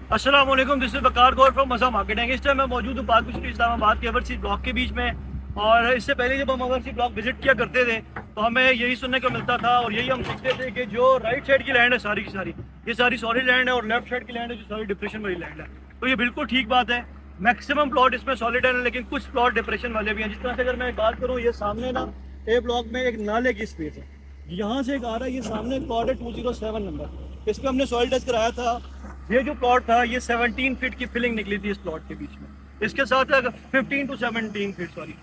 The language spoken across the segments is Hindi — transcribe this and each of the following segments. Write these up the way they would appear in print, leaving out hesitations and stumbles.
अस्सलाम वालेकुम, this is Waqar Gaur from मज़ा मार्केटिंग। इस टाइम मैं मौजूद हूँ पाक स्ट्रीट इस्लामाबाद के ओवरसीज ब्लॉक के बीच में। और इससे पहले जब हम ओवरसीज ब्लॉक विजिट किया करते थे तो हमें यही सुनने को मिलता था और यही हम सीखते थे कि जो राइट साइड की लैंड है सारी की सारी, ये सारी सॉलिड लैंड है और लेफ्ट साइड की लैंड है जो सारी डिप्रेशन वाली लैंड है। तो ये बिल्कुल ठीक बात है। मैक्सिमम प्लॉट इसमें सॉलिड है, लेकिन कुछ प्लॉट डिप्रेशन वाले भी हैं। जिस तरह से अगर मैं बात करूँ, ये सामने ना ए ब्लॉक में एक नाले की स्पेस है, यहाँ से एक आ रहा है, ये सामने प्लॉट है 207 नंबर। इस पर हमने सॉइल टेस्ट कराया था। ये जो प्लॉट था ये 17 फीट की फिलिंग निकली थी इस प्लॉट के बीच में। इसके साथ 15 टू 17 फीट सॉरी।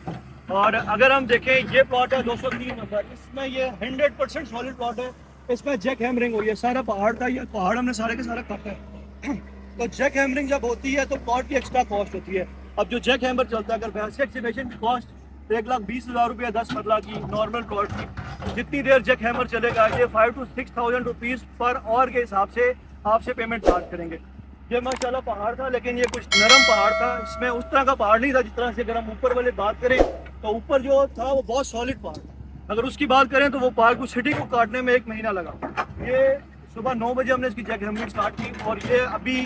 और अगर हम देखें, ये प्लॉट है 203 नंबर, इसमें ये 100% सॉलिड प्लॉट है। इसमें जैक हैमरिंग हुई है, सारा पहाड़ था, ये पहाड़ हमने सारे के सारा काटा है। तो जैक हैमरिंग जब होती है तो प्लॉट की एक्स्ट्रा कॉस्ट होती है। अब जो जैक हैमर चलता है, अगर वैसे एक्सीवेशन की कॉस्ट 1,20,000 रुपये 10 मरला की नॉर्मल प्लॉट की, जितनी देर जैक हैमर चलेगा ये 5 to 6,000 रुपीज़ पर आवर के हिसाब से आपसे पेमेंट चार्ज करेंगे। ये माशाल्लाह पहाड़ था, लेकिन ये कुछ नरम पहाड़ था। इसमें उस तरह का पहाड़ नहीं था जिस तरह से अगर हम ऊपर वाले बात करें तो ऊपर जो था वो बहुत सॉलिड पहाड़ था। अगर उसकी बात करें तो वो पहाड़ को सिटी को काटने में 1 महीना लगा। ये सुबह 9 बजे हमने इसकी जैक हैमरिंग स्टार्ट की और ये अभी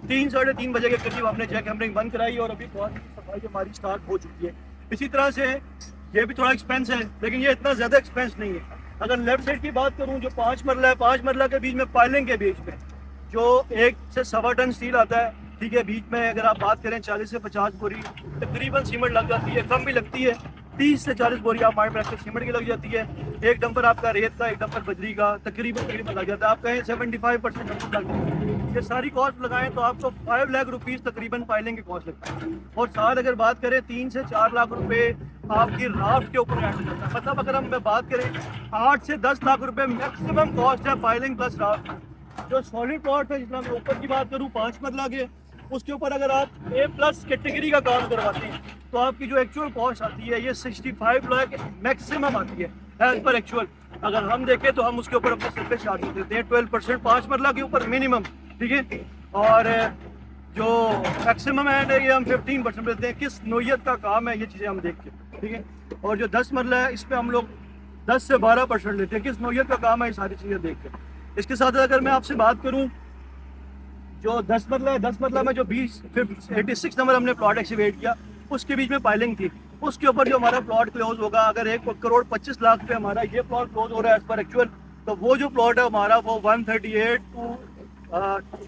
3 साढ़े 3 बजे के करीब हमने जैक हैमरिंग बंद कराई और अभी बहुत सफाई हमारी स्टार्ट हो चुकी है। इसी तरह से ये भी थोड़ा एक्सपेंस है, लेकिन ये इतना ज़्यादा एक्सपेंस नहीं है। अगर लेफ्ट साइड की बात करूँ, जो 5 मरला है, 5 मरला के बीच में पाइलिंग के बीच में जो 1 से 1.25 टन स्टील आता है, ठीक है, बीच में अगर आप बात करें 40 से 50 बोरी तकरीबन सीमेंट लग जाती है। कम भी लगती है, 30 से 40 बोरी आप माइंड में रखकर सीमेंट की लग जाती है। एक डंपर आपका रेत का, एक डंपर बजरी का तकरीबन लग जाता है। आप कहें 75% लग जाता है। ये सारी कॉस्ट लगाएं तो आपको 5 लाख रुपीज़ तकरीबन पाइलिंग की कॉस्ट लगता है। और साथ अगर बात करें 3 से 4 लाख रुपए आपकी राफ्ट के ऊपर ऐड हो जाता है। मतलब अगर हम बात करें 8 से 10 लाख रुपए मैक्सिमम कॉस्ट है पाइलिंग प्लस राफ्ट। जो सॉलिड प्लॉट है, जितना मैं ऊपर की बात करूँ 5 मरला के, उसके ऊपर अगर आप A+ कैटेगरी का काम करवाते हैं तो आपकी जो एक्चुअल कॉस्ट आती है ये 65 लाख मैक्सिमम आती है एज पर एक्चुअल। अगर हम देखें तो हम उसके ऊपर अपने सिर पे चार्ज देते हैं 12% 5 मरला के ऊपर मिनिमम, ठीक है। और जो मैक्सिमम है ये हम 15% देते हैं। किस नोयत का काम है ये चीज़ें हम देख के, ठीक है। और जो 10 मरला है इस पर हम लोग 10 से 12% लेते हैं। किस नोयत का काम है ये सारी चीज़ें देख के। इसके साथ अगर मैं आपसे बात करूं, जो 10 मरला है, 10 मरला में जो 86 नंबर हमने प्लॉट एक्टिवेट किया उसके बीच में पाइलिंग थी। उसके ऊपर जो हमारा प्लॉट क्लोज होगा, अगर 1,25,00,000 पे हमारा ये प्लॉट क्लोज हो रहा है एज पर एक्चुअल, तो वो जो प्लॉट है हमारा वो 138 टू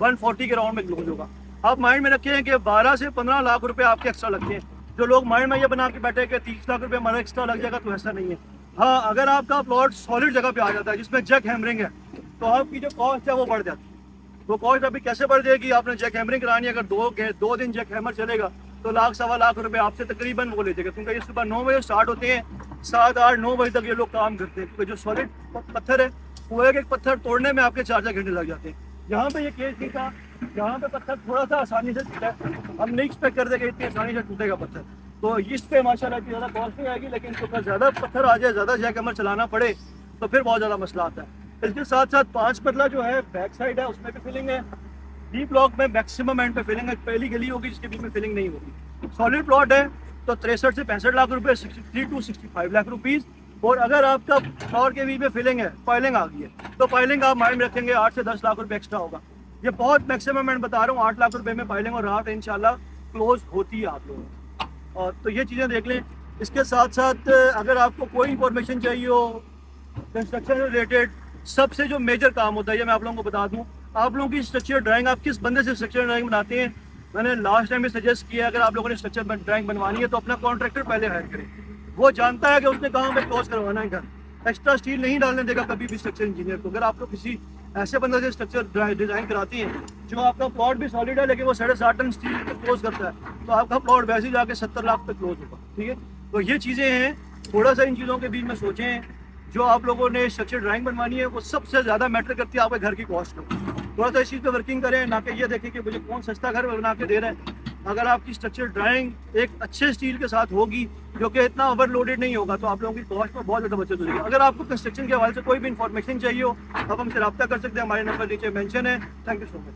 140 के राउंड में क्लोज होगा। आप माइंड में रखें कि 12 से 15 लाख रुपए आपके एक्स्ट्रा लगते हैं। जो लोग माइंड में ये बना के बैठे कि 30 लाख रुपए हमारा एक्स्ट्रा लग जाएगा, तो ऐसा नहीं है। हाँ, अगर आपका प्लॉट सॉलिड जगह पे आ जाता है जिसमें जैक हैमरिंग है तो आपकी जो कॉस्ट है वो बढ़ जाती है। वो कॉस्ट अभी कैसे बढ़ जाएगी, आपने जैक हैमरिंग करानी है, अगर 2 दिन जैक हैमर चलेगा तो लाख सवा लाख रुपए आपसे तकरीबन वो ले जाएगा। क्योंकि ये सुबह 9 बजे स्टार्ट होते हैं, 7, 8, 9 बजे तक ये लोग काम करते हैं। क्योंकि जो सॉलिड पत्थर है वो एक पत्थर तोड़ने में आपके 4 घंटे लग जाते हैं। यहाँ पे ये केस नहीं था, यहाँ पे पत्थर थोड़ा सा आसानी से टूटा है। हम नहीं एक्सपेक्ट करते कि इतनी आसानी से टूटेगा पत्थर। तो इस पे माशाल्लाह इतनी ज़्यादा कॉस्ट नहीं आएगी, लेकिन तो ज़्यादा पत्थर आ जाए, ज़्यादा जैक हैमर चलाना पड़े तो फिर बहुत ज़्यादा मसला आता है। इसके साथ साथ 5 मरला जो है बैक साइड है उसमें भी फिलिंग है। डी ब्लॉक में मैक्सिमम एंड पे फिलिंग है। पहली गली होगी जिसके बीच में फिलिंग नहीं होगी। सॉलिड प्लॉट है तो 63 से 65 लाख रुपए, 63 टू 65 लाख रुपीज़। और अगर आपका फ्लोर के बीच में फिलिंग है, पाइलिंग आ गई है, तो पाइलिंग आप माइंड में रखेंगे 8 से 10 लाख रुपए एक्स्ट्रा होगा। ये बहुत मैक्सिमम मैं बता रहा हूँ, 8 लाख रुपए में पाइलिंग और राफ्ट इंशाल्लाह क्लोज होती है आप लोगों। और तो ये चीज़ें देख लें। इसके साथ साथ अगर आपको कोई इंफॉर्मेशन चाहिए हो कंस्ट्रक्शन रिलेटेड, सबसे जो मेजर काम होता है ये मैं आप लोगों को बता दूं, आप लोगों की स्ट्रक्चर ड्राइंग, आप किस बंदे से स्ट्रक्चर ड्राइंग बनाते हैं। मैंने लास्ट टाइम भी सजेस्ट किया, अगर आप लोगों ने स्ट्रक्चर ड्राइंग बनवानी है तो अपना कॉन्ट्रैक्टर पहले हायर करें। वो जानता है कि उसने कहाँ पे क्लोज करवाना है घर। एक्स्ट्रा स्टील नहीं डालने देगा कभी भी स्ट्रक्चर इंजीनियर को। अगर आप लोग किसी ऐसे बंदे से स्ट्रक्चर डिजाइन कराती हैं जो आपका प्लॉट भी सॉलिड है लेकिन वो 7.5 टन स्टील पे क्लोज करता है, तो आपका प्लॉट वैसे ही जाके 70 लाख पे क्लोज होगा, ठीक है। तो ये चीज़ें हैं, थोड़ा सा इन चीज़ों के बीच में सोचें। जो आप लोगों ने स्ट्रक्चर ड्राइंग बनवानी है वो सबसे ज़्यादा मैटर करती है आपके घर की कॉस्ट में। थोड़ा सा इस चीज़ पे वर्किंग करें, ना कि ये देखें कि मुझे कौन सस्ता घर बना के दे रहा है। अगर आपकी स्ट्रक्चर ड्राइंग एक अच्छे स्टील के साथ होगी जो कि इतना ओवरलोडेड नहीं होगा, तो आप लोगों की कॉस्ट में बहुत ज़्यादा बचत होगी। अगर आपको कंस्ट्रक्शन के हवाले से कोई भी इन्फॉर्मेशन चाहिए हो, आप हमसे रब्ता कर सकते हैं। हमारे नंबर नीचे मेंशन है। Thank you so much.